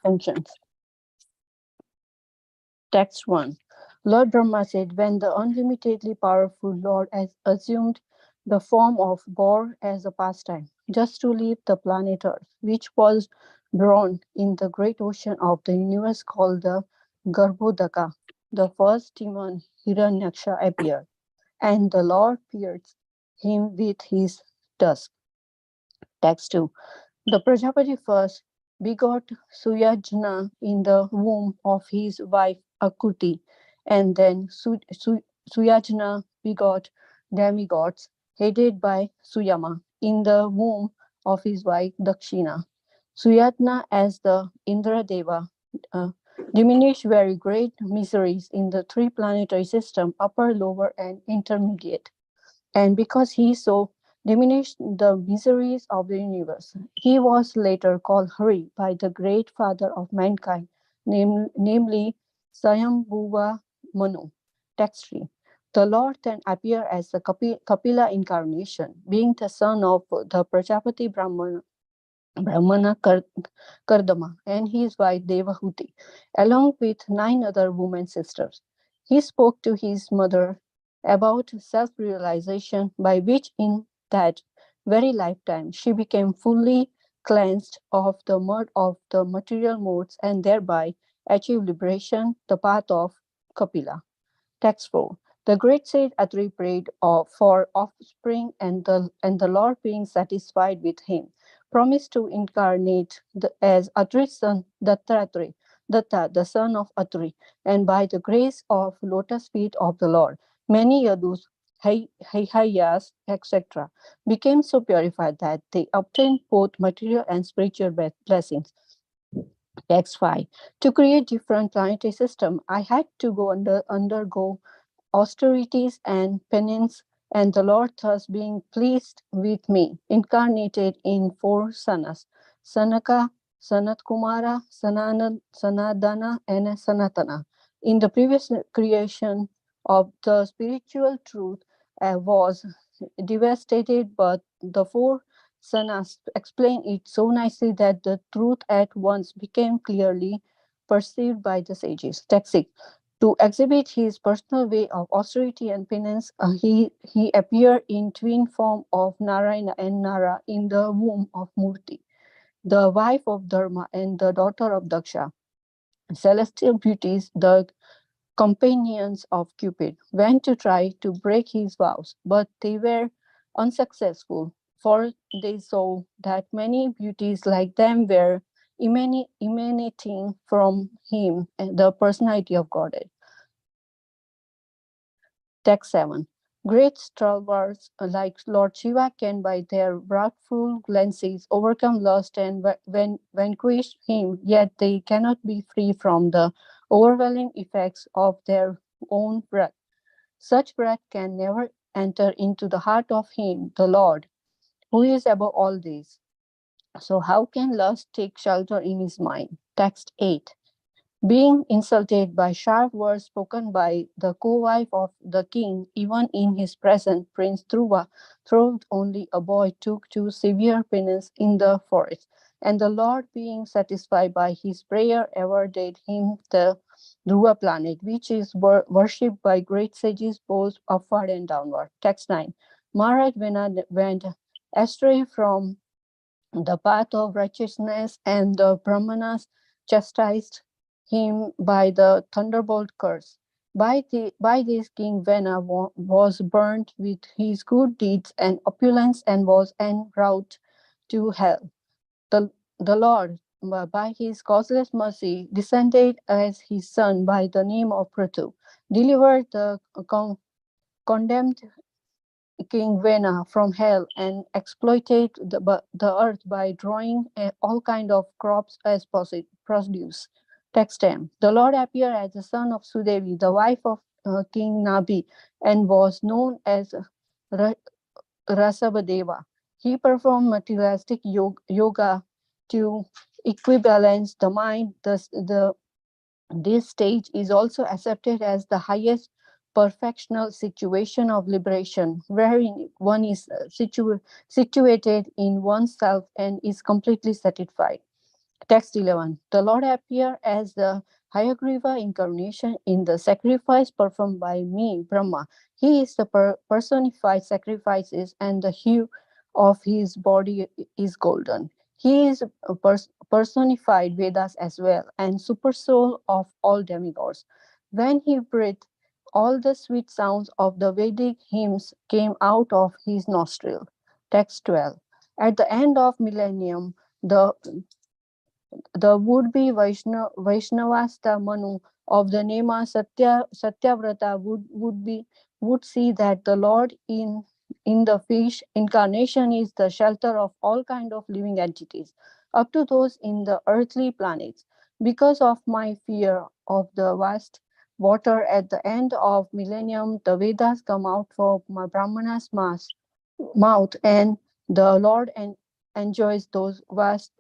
functions. Text 1. Lord Brahma said, when the unlimitedly powerful Lord has assumed the form of boar as a pastime, just to leave the planet Earth, which was drowned in the great ocean of the universe called the Garbhodaka, the first demon Hiranyaksha appeared, and the Lord pierced him with his tusk. Text 2. The Prajapati first begot Suyajna in the womb of his wife Akuti, and then Suyajna begot demigods headed by Suyama in the womb of his wife Dakshina. Suyajna as the Indradeva uh, diminished very great miseries in the three planetary system, upper, lower, and intermediate. And because he so diminished the miseries of the universe, he was later called Hari by the great father of mankind, namely Swayambhuva Manu. Text 3. The Lord then appeared as the Kapila incarnation, being the son of the Prajapati Brahmana Kardama and his wife Devahuti, along with nine other women sisters. He spoke to his mother about self realization, by which in that very lifetime she became fully cleansed of the mud of the material modes and thereby achieved liberation, the path of Kapila. Text 4. The great sage Atri prayed for offspring, and the Lord, being satisfied with him, promised to incarnate as Atri's son Datta, the son of Atri, and by the grace of lotus feet of the Lord, many Yadus, Hayas, etc., became so purified that they obtained both material and spiritual blessings. Text 5. To create different planetary system, I had to undergo austerities and penance, and the Lord, thus being pleased with me, incarnated in four sanas: Sanaka, Sanatkumara, Sanadana, and Sanatana. In the previous creation of the spiritual truth was devastated, but the four sanas explain it so nicely that the truth at once became clearly perceived by the sages. Text 6. To exhibit his personal way of austerity and penance, he appeared in twin form of Narayana and Nara in the womb of Murti, the wife of Dharma and the daughter of Daksha. Celestial beauties, the companions of Cupid, went to try to break his vows, but they were unsuccessful, for they saw that many beauties like them were emanating from him, the personality of Godhead. Text 7. Great stalwarts like Lord Shiva can, by their wrathful glances, overcome lust and vanquish him, yet they cannot be free from the overwhelming effects of their own breath. Such breath can never enter into the heart of him, the Lord, who is above all these. So, how can lust take shelter in his mind? Text 8. Being insulted by sharp words spoken by the co-wife of the king, even in his presence, Prince Dhruva, though only a boy, took to severe penance in the forest. And the Lord, being satisfied by his prayer, awarded him the Dhruva planet, which is worshipped by great sages both upward and downward. Text 9. Maharaj went astray from the path of righteousness, and the Brahmanas chastised him by the thunderbolt curse. By this King Vena was burnt with his good deeds and opulence and was en route to hell. The Lord, by his causeless mercy, descended as his son by the name of Prithu, delivered the condemned King Vena from hell and exploited the earth by drawing all kind of crops as produce. Text 10. The Lord appeared as the son of Sudevi, the wife of King Nabi, and was known as Ra- Rasabadeva. He performed materialistic yoga to equibalance the mind. This stage is also accepted as the highest perfectional situation of liberation, wherein one is situated in oneself and is completely satisfied. Text 11. The Lord appeared as the Hayagriva incarnation in the sacrifice performed by me, Brahma. He is the personified sacrifices, and the hue of his body is golden. He is a personified Vedas as well, and supersoul of all demigods. When he breathed, all the sweet sounds of the Vedic hymns came out of his nostril. Text 12. At the end of millennium, the would-be Vaishnavasta Manu of the Nema Satyavrata would see that the Lord in the fish incarnation is the shelter of all kind of living entities, up to those in the earthly planets. Because of my fear of the vast water at the end of millennium, the Vedas come out from my Brahmana's mouth, and the Lord enjoys those vast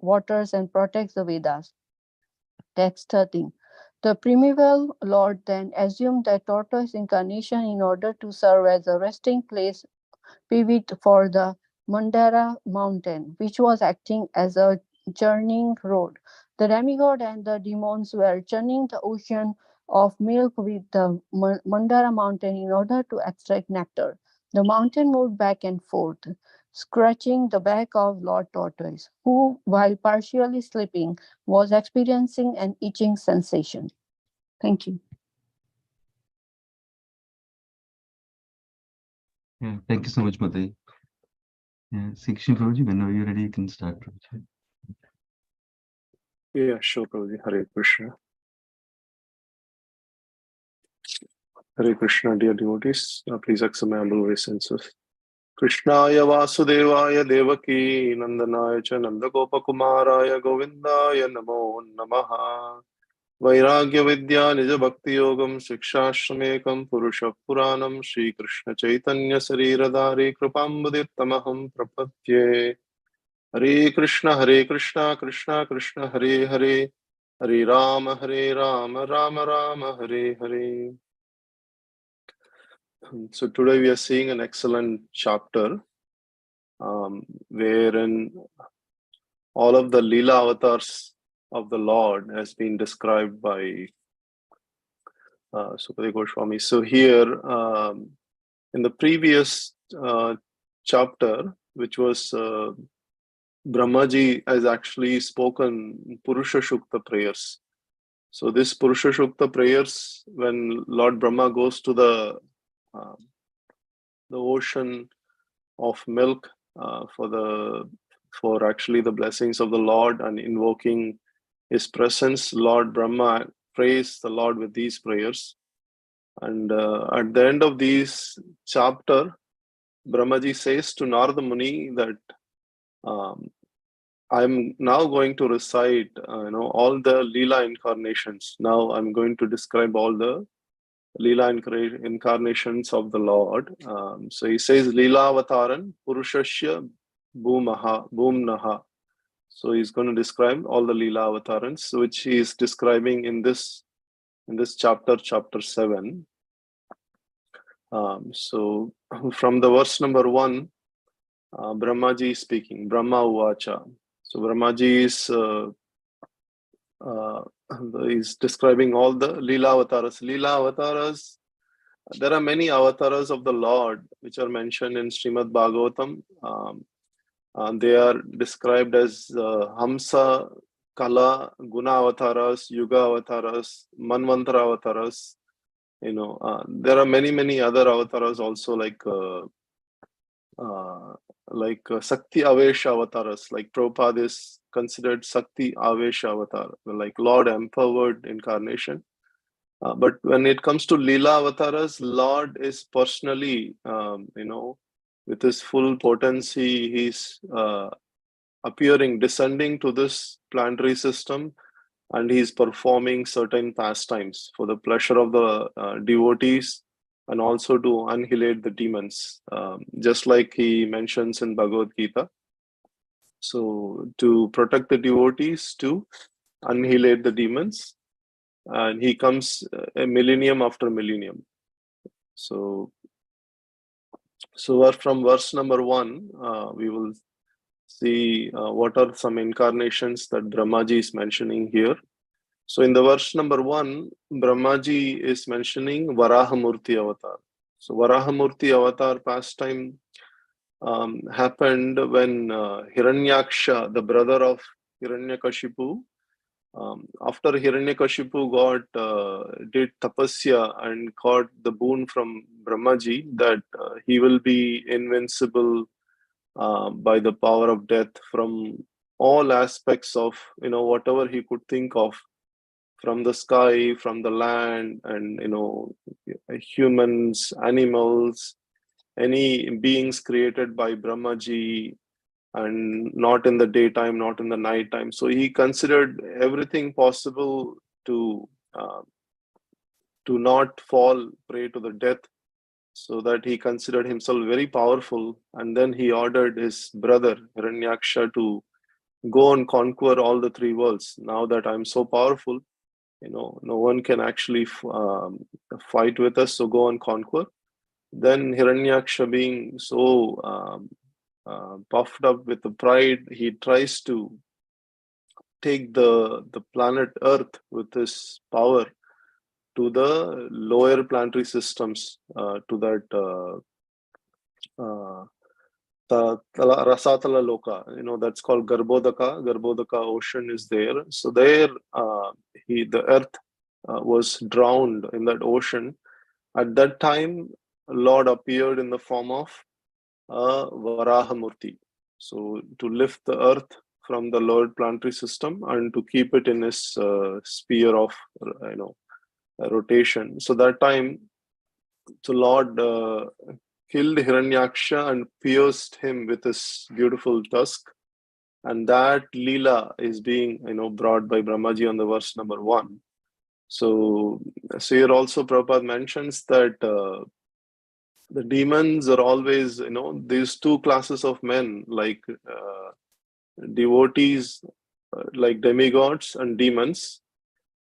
waters and protects the Vedas. Text 13. The primeval Lord then assumed the tortoise incarnation in order to serve as a resting place pivot for the Mandara mountain, which was acting as a churning road. The demigod and the demons were churning the ocean of milk with the Mandara mountain in order to extract nectar. The mountain moved back and forth, scratching the back of Lord Tortoise, who, while partially sleeping, was experiencing an itching sensation. Thank you. Yeah, thank you so much, Mate. Yeah, Sikshi Prabhuji, whenever you're ready, you can start, Prabhuji. Yeah, sure, Prabhuji. Hare Krishna. Hare Krishna, dear devotees. Please accept my humble obeisances. Krishnaya Vasudevaya Devaki Nandanaya Cha Nandagopakumaraya Govindaya Namo Namaha. Vairagya Vidya Nija Bhakti Yogam Sikshashamekam Purusha Puranam Shri Krishna Chaitanya Sariradari Kripambudirtamaham Prapatye. Hare Krishna Krishna Krishna Hare Hare Hare Rama Rama Rama Hare Hare. So today we are seeing an excellent chapter wherein all of the Leela avatars of the Lord has been described by Sukadeva Goswami. So here in the previous chapter, which was Brahmaji has actually spoken Purusha Shukta prayers. So this Purusha Shukta prayers, when Lord Brahma goes to the ocean of milk for actually the blessings of the Lord and invoking his presence, Lord Brahma prays the Lord with these prayers. And at the end of this chapter, Brahmaji says to Narada Muni that I'm now going to recite all the Leela incarnations. Now I'm going to describe all the Leela incarnations of the Lord. So he says Leela Avataran Purushasya Bhumnaha. So he's going to describe all the Leela Avatarans, which he is describing in this chapter 7. So from the verse number 1, Brahmaji is speaking, Brahma Uvacha. So Brahmaji is describing all the Leela Avataras. Leela Avataras, there are many avatars of the Lord which are mentioned in Srimad Bhagavatam. They are described as Hamsa, Kala, Guna Avataras, Yuga Avataras, Manvantara Avataras. There are many other avatars also, like Sakti Avesha avatars. Like Prabhupada is considered Sakti Avesha avatar, like Lord empowered incarnation. But when it comes to Leela avatars, Lord is personally, with his full potency, he's appearing, descending to this planetary system, and he's performing certain pastimes for the pleasure of the devotees, and also to annihilate the demons, just like he mentions in Bhagavad Gita. So to protect the devotees, to annihilate the demons, and he comes a millennium after millennium. So from verse number 1, we will see what are some incarnations that Brahmaji is mentioning here. So in the verse number 1, Brahmaji is mentioning Varahamurti avatar. So Varahamurti avatar pastime happened when Hiranyaksha, the brother of Hiranyakashipu, after Hiranyakashipu did tapasya and got the boon from Brahmaji that he will be invincible by the power of death from all aspects of, whatever he could think of, from the sky, from the land, and humans, animals, any beings created by Brahmaji, and not in the daytime, not in the nighttime. So he considered everything possible to not fall prey to the death, so that he considered himself very powerful. And then he ordered his brother Hiranyaksha to go and conquer all the three worlds. Now that I'm so powerful, no one can actually fight with us, so go and conquer. Then Hiranyaksha, being so puffed up with the pride, he tries to take the planet Earth with his power to the lower planetary systems, to that Rasatala Loka, that's called Garbhodaka. Garbhodaka ocean is there. So there, the Earth was drowned in that ocean. At that time, Lord appeared in the form of Varahamurti. So to lift the Earth from the lower planetary system and to keep it in his sphere of, rotation. So that time, the Lord killed Hiranyaksha and pierced him with his beautiful tusk. And that Leela is being, brought by Brahmaji on the verse number 1. So here also Prabhupada mentions that the demons are always, these two classes of men, like devotees, like demigods and demons,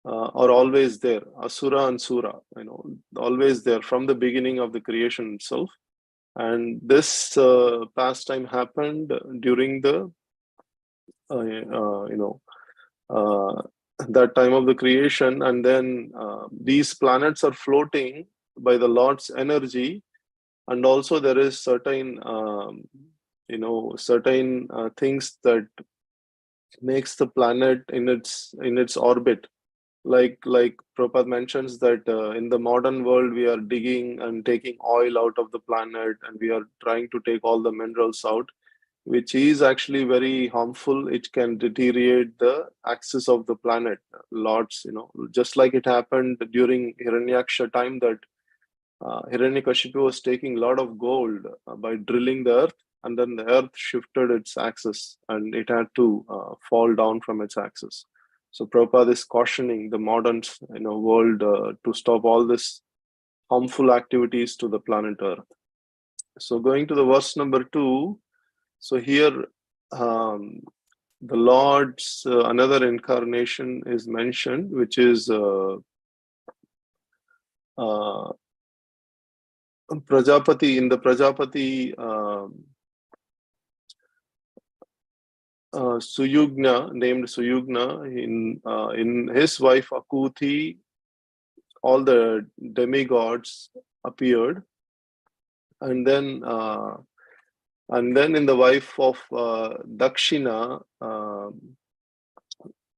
are always there. Asura and Sura, always there from the beginning of the creation itself. And this pastime happened during the, that time of the creation. And then these planets are floating by the Lord's energy. And also there is certain, certain things that makes the planet in its orbit. Like Prabhupada mentions that in the modern world, we are digging and taking oil out of the planet, and we are trying to take all the minerals out, which is actually very harmful. It can deteriorate the axis of the planet lots, just like it happened during Hiranyaksha time, that Hiranyakashipu was taking a lot of gold by drilling the earth, and then the earth shifted its axis and it had to fall down from its axis. So Prabhupada is cautioning the modern world to stop all this harmful activities to the planet Earth. So going to the verse number 2, so here the Lord's another incarnation is mentioned, which is Prajapati. In the Prajapati, Suyugna, named Suyugna, in his wife Akuti, all the demigods appeared, and then in the wife of Dakshina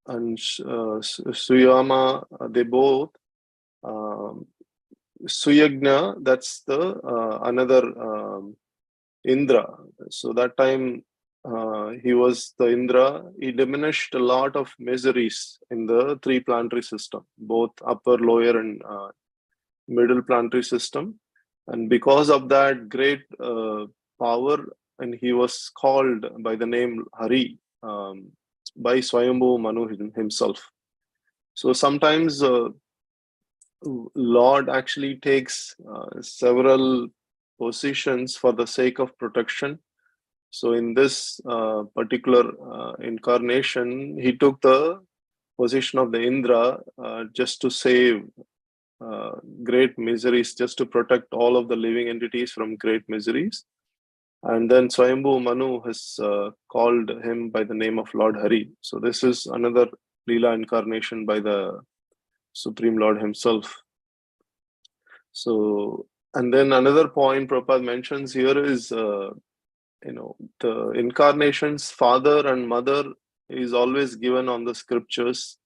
and Suyama, they both. Suyagna, that's the another Indra. So that time he was the Indra. He diminished a lot of miseries in the three planetary system, both upper, lower, and middle planetary system. And because of that great power, and he was called by the name Hari by Swayambhu Manu himself. So sometimes Lord actually takes several positions for the sake of protection. So in this particular incarnation, he took the position of the Indra just to save great miseries, just to protect all of the living entities from great miseries. And then Swayambhu Manu has called him by the name of Lord Hari. So this is another Leela incarnation by the Supreme Lord himself. So, and then another point Prabhupada mentions here is, the incarnation's father and mother is always given on the scriptures,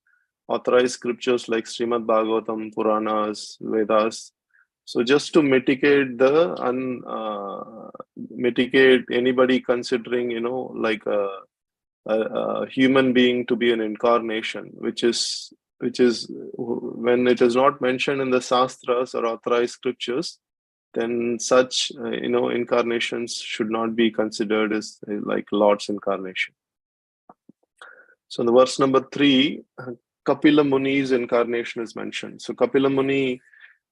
authorized scriptures like Srimad Bhagavatam, Puranas, Vedas. So just to mitigate mitigate anybody considering, like a human being to be an incarnation, which is when it is not mentioned in the Shastras or authorized scriptures, then such incarnations should not be considered as like Lord's incarnation. So in the verse number 3, Kapila Muni's incarnation is mentioned. So Kapila Muni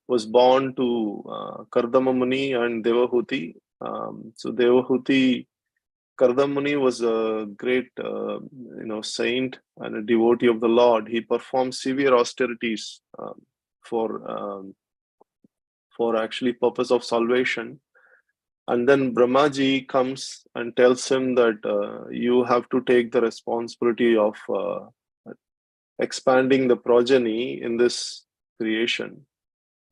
was born to Kardama Muni and Devahuti. So Devahuti, Kardama Muni was a great saint and a devotee of the Lord. He performed severe austerities for actually purpose of salvation. And then Brahmaji comes and tells him that you have to take the responsibility of expanding the progeny in this creation.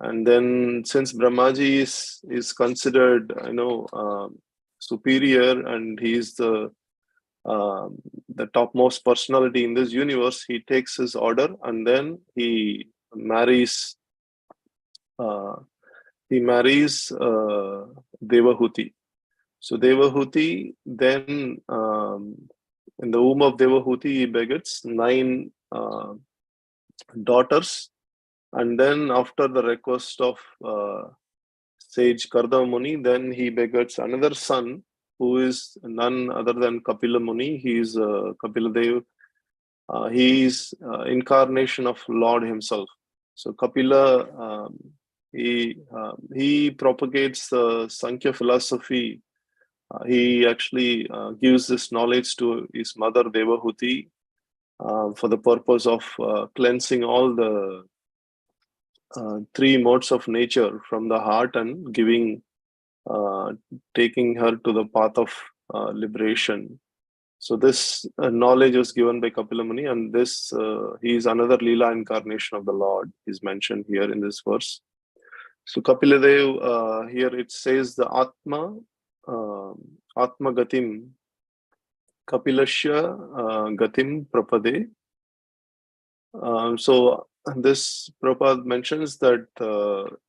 And then since Brahmaji is considered, superior, and he is the topmost personality in this universe, he takes his order and then he marries Devahuti. So Devahuti then, in the womb of Devahuti, he begets 9 daughters. And then after the request of sage Kardama Muni, then he begets another son who is none other than Kapila Muni. He is Kapila Dev. He is incarnation of Lord himself. So Kapila, he propagates the Sankhya philosophy. He actually gives this knowledge to his mother Devahuti for the purpose of cleansing all the 3 modes of nature from the heart and taking her to the path of liberation. So this knowledge was given by Kapila Muni, and this he is another Leela incarnation of the Lord is mentioned here in this verse. So Kapila Dev, here it says the Atma Gatim Kapilasya Gatim Prapade. So this Prabhupada mentions that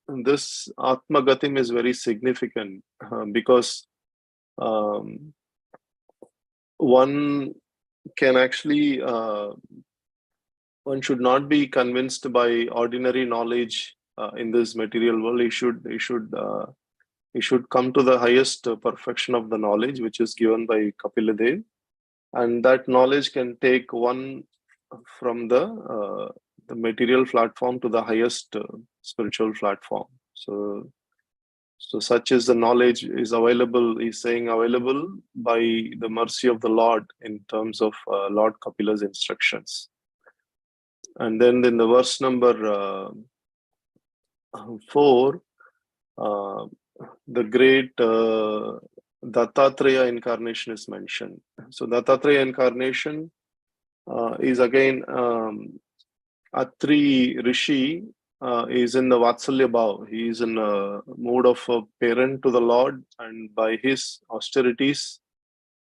this Atma Gatim is very significant because one can actually one should not be convinced by ordinary knowledge in this material world. He should come to the highest perfection of the knowledge, which is given by Kapila Dev, and that knowledge can take one from the material platform to the highest spiritual platform. So such is the knowledge is available, he's saying available by the mercy of the Lord in terms of Lord Kapila's instructions. And then in the verse number 4, the great Dattatreya incarnation is mentioned. So Dattatreya incarnation is again Atri Rishi is in the Vatsalya Bhav. He is in a mood of a parent to the Lord, and by his austerities,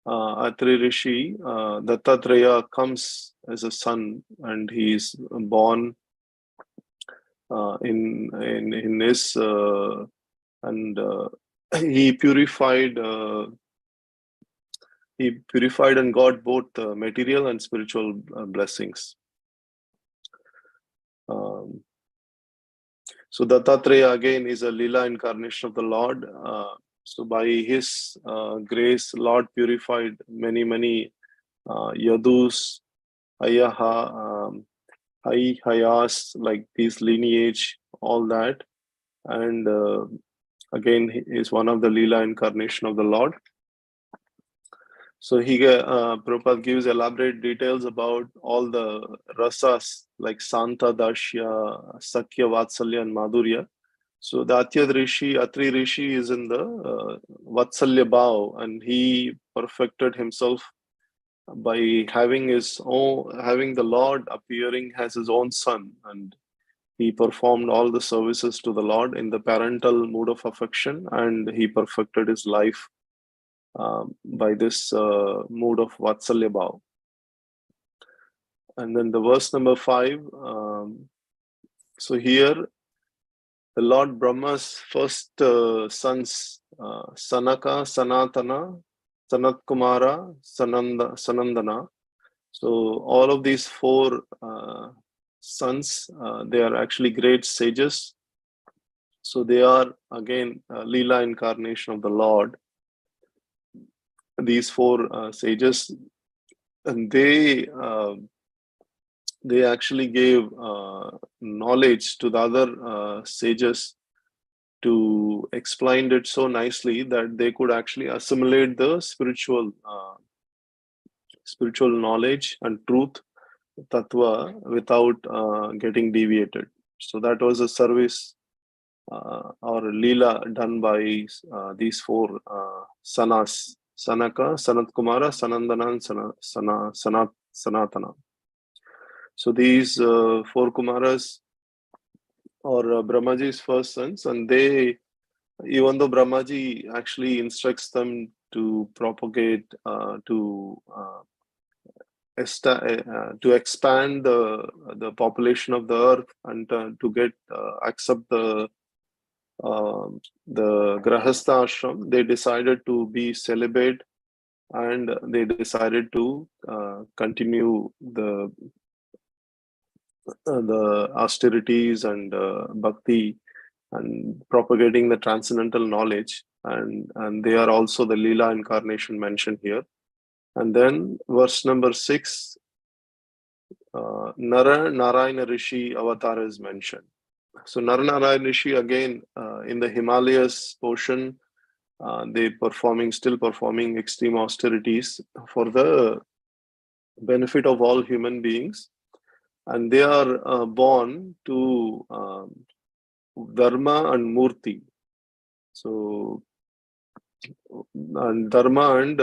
Atri Rishi, Dattatreya comes as a son, and he is born in his and he purified and got both material and spiritual blessings. So Dattatreya again is a Leela incarnation of the Lord. So by his grace, Lord purified many Yadus, Hayaha, Hayas, like these lineage, all that. And again, he is one of the Leela incarnation of the Lord. So Prabhupada gives elaborate details about all the rasas like Santa, Dashya, Sakya, Vatsalya, and Madhurya. So the Atri Rishi is in the Vatsalya Bhav, and he perfected himself by having the Lord appearing as his own son, and he performed all the services to the Lord in the parental mood of affection, and he perfected his life by this mood of Vatsalya Bhav. And then the verse number 5. So here, the Lord Brahma's first sons, Sanaka, Sanatana, Sanat Kumara, Sanandana. So all of these 4 sons, they are actually great sages. So they are again Leela incarnation of the Lord. These 4 sages, and they actually gave knowledge to the other sages to explain it so nicely that they could actually assimilate the spiritual knowledge and truth, tattva, without getting deviated. So that was a service or leela done by these 4 sanas: Sanaka, Sanat Kumara, Sanandana, and Sanatana. So these 4 Kumaras are Brahmaji's first sons, and they, even though Brahmaji actually instructs them to propagate, to expand the population of the earth, and to get accept the Grahastha ashram, they decided to be celibate, and they decided to continue the austerities and bhakti and propagating the transcendental knowledge, and they are also the Leela incarnation mentioned here. And then verse number 6, Nara Narayana Rishi avatar is mentioned. So Nara Narayana Rishi, again in the Himalayas portion, they still performing extreme austerities for the benefit of all human beings, and they are born to Dharma and Murti. So and Dharma and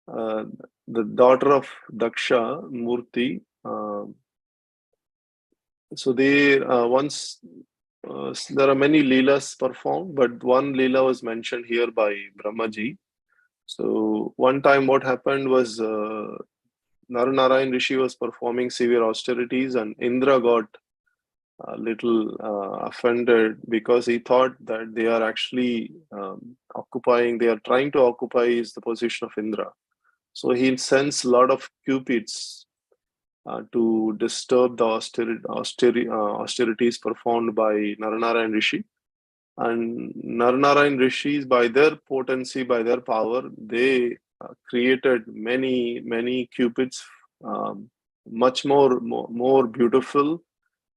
the daughter of Daksha, Murti. So they once there are many leelas performed, but one leela was mentioned here by Brahmaji. So one time what happened was Naranarayan Rishi was performing severe austerities, and Indra got a little offended because he thought that they are actually they are trying to occupy the position of Indra. So he sends a lot of cupids to disturb the austerities performed by Naranarayan Rishi. And Naranarayan Rishis, by their potency, by their power, they created many cupids, much more beautiful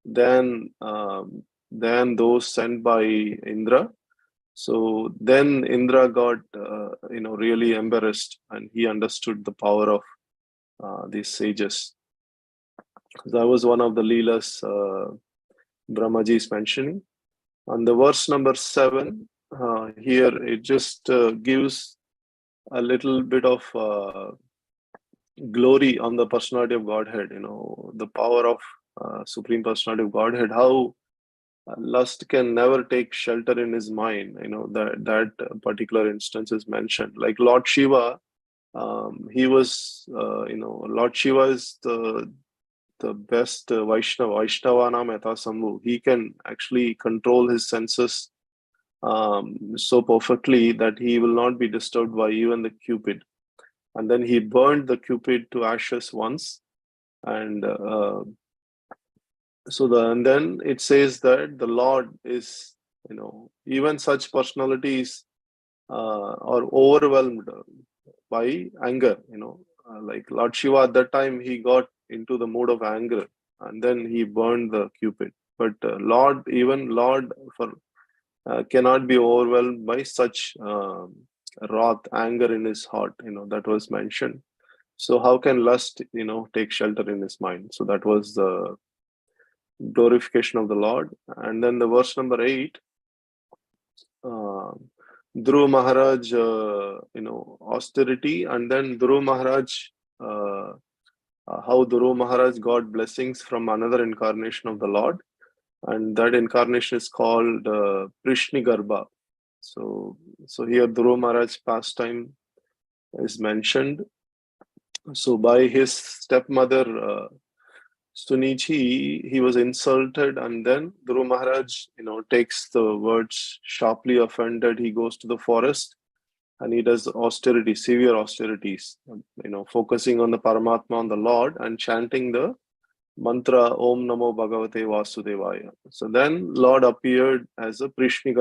than those sent by Indra. So then Indra got really embarrassed, and he understood the power of these sages. That was one of the leelas Brahmaji is mentioning. And the verse number 7 here, it just gives a little bit of glory on the personality of Godhead. The power of Supreme Personality of Godhead. How lust can never take shelter in his mind. That particular instance is mentioned. Like Lord Shiva, he was Lord Shiva is the best Vaishnavanam Yatha Sambhu. He can actually control his senses so perfectly that he will not be disturbed by even the Cupid. And then he burned the Cupid to ashes once, and and then it says that the Lord is, even such personalities are overwhelmed by anger. Like Lord Shiva at that time, he got into the mood of anger, and then he burned the Cupid. But Lord cannot be overwhelmed by such wrath, anger in his heart. That was mentioned. So how can lust, take shelter in his mind? So that was glorification of the Lord. And then the verse number 8, Dhruva Maharaj, austerity, and then Dhruva Maharaj, how Dhruva Maharaj got blessings from another incarnation of the Lord, and that incarnation is called Prishni. So here Dhruva Maharaj pastime is mentioned. So by his stepmother Sunichi, he was insulted, and then Dhruva Maharaj, takes the words sharply offended. He goes to the forest and he does austerity, severe austerities, focusing on the Paramatma, on the Lord, and chanting the mantra Om Namo Bhagavate Vasudevaya. So then Lord appeared as a Prishni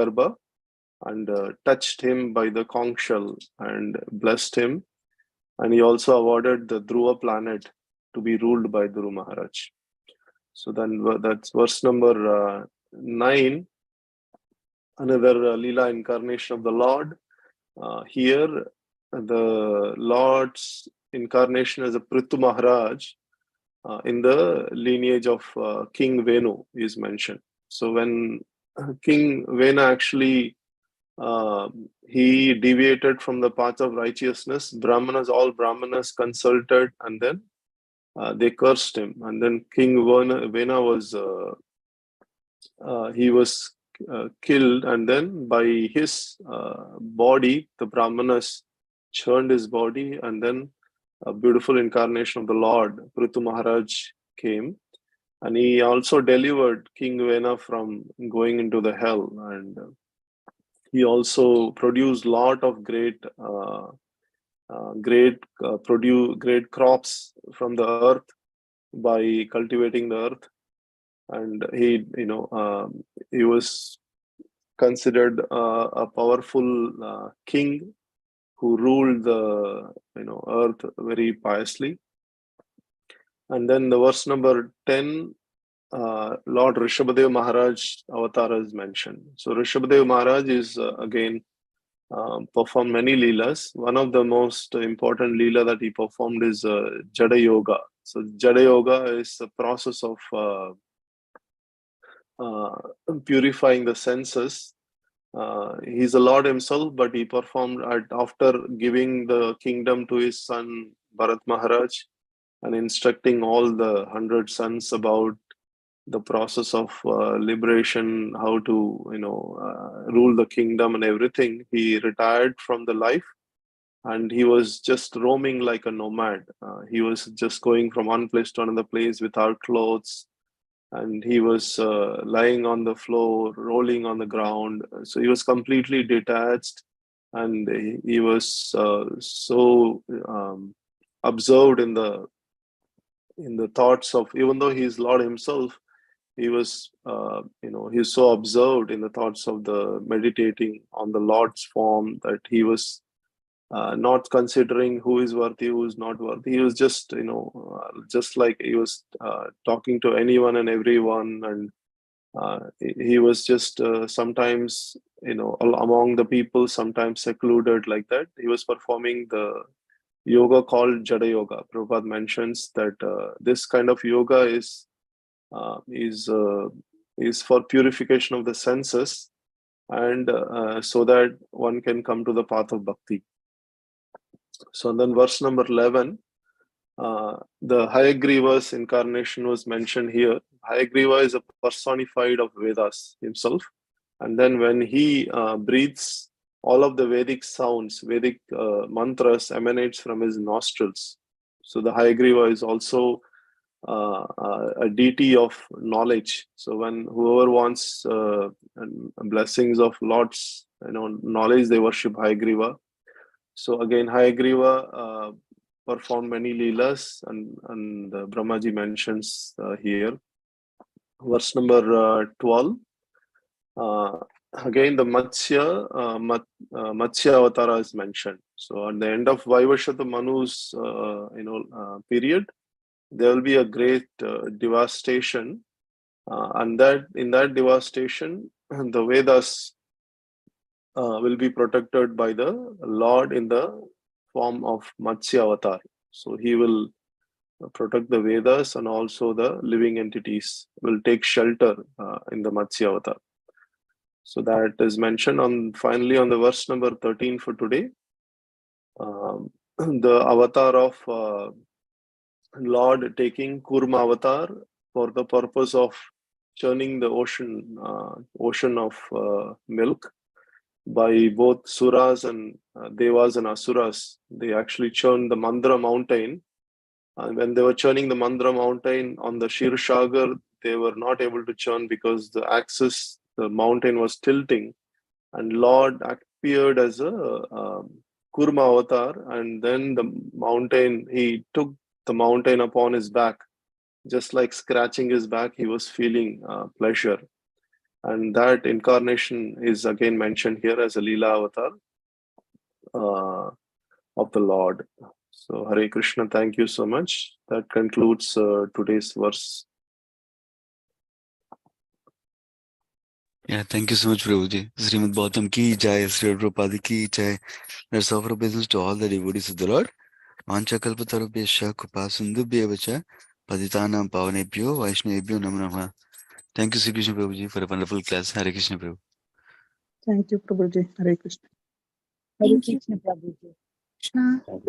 and touched him by the conch shell and blessed him. And he also awarded the Dhruva planet to be ruled by Dhruva Maharaj. So then that's verse number 9, another Leela incarnation of the Lord. Here, the Lord's incarnation as a Prithu Maharaj in the lineage of King Venu is mentioned. So when King Venu actually he deviated from the path of righteousness, all Brahmanas consulted, and then they cursed him. And then King Vena was he was killed, and then by his body, the Brahmanas churned his body, and then a beautiful incarnation of the Lord, Prithu Maharaj, came, and he also delivered King Vena from going into the hell, and he also produced lot of great crops from the earth by cultivating the earth. And he was considered a powerful king who ruled the earth very piously. And then the verse number 10, Lord Rishabhadev Maharaj avatar is mentioned. So Rishabhadev Maharaj is again performed many leelas. One of the most important leela that he performed is Jada Yoga. So Jada Yoga is the process of purifying the senses. He's the Lord himself, but he performed after giving the kingdom to his son Bharat Maharaj and instructing all the 100 sons about the process of liberation, how to rule the kingdom and everything. He retired from the life, and he was just roaming like a nomad. He was just going from one place to another place without clothes, and he was lying on the floor, rolling on the ground. So he was completely detached, and he was so absorbed in the thoughts of, even though he is Lord himself, he was he's so absorbed in the thoughts of the meditating on the Lord's form that he was not considering who is worthy, who is not worthy. He was just just like he was talking to anyone and everyone, and he was just sometimes among the people, sometimes secluded, like that. He was performing the yoga called Jada Yoga. Prabhupada mentions that this kind of yoga is for purification of the senses, and so that one can come to the path of bhakti. So then verse number 11, the Hayagriva's incarnation was mentioned here. Hayagriva is a personified of Vedas himself, and then when he breathes, all of the Vedic sounds, Vedic mantras emanates from his nostrils. So the Hayagriva is also a deity of knowledge. So when whoever wants blessings of Lord's knowledge, they worship Hayagriva. So again, Hayagriva performed many leelas, and Brahmaji mentions here. Verse number 12. Again, the Matsya Avatara is mentioned. So at the end of Vaivashata Manu's period, there will be a great devastation, and that in that devastation, the Vedas will be protected by the Lord in the form of Matsya Avatar. So he will protect the Vedas, and also the living entities will take shelter in the Matsya avatar. So that is mentioned finally on the verse number 13 for today. The avatar of Lord taking Kurma avatar for the purpose of churning the ocean of milk by both Suras and Devas and Asuras. They actually churned the Mandra mountain. And when they were churning the Mandra mountain on the Kshirshagar, they were not able to churn because the mountain was tilting. And Lord appeared as a Kurma avatar, and then he took the mountain upon his back. Just like scratching his back, he was feeling pleasure. And that incarnation is again mentioned here as a Leela avatar of the Lord. So Hare Krishna, thank you so much. That concludes today's verse. Yeah, thank you so much, Prabhuji. Srimad Bhagavatam ki jai, Sri Prabhupada ki jai. Let's offer obeisance to all the devotees of the Lord. Vancha kalpatarubhyascha kripasindubhyavacha patitanam pavanebhyo vaishnavebhyo namo namaha. Thank you, Sri Krishna Prabhuji, for a wonderful class. Hare Krishna Prabhu. Thank you, Prabhuji. Hare Krishna. Thank you, Krishna Prabhuji. Krishna.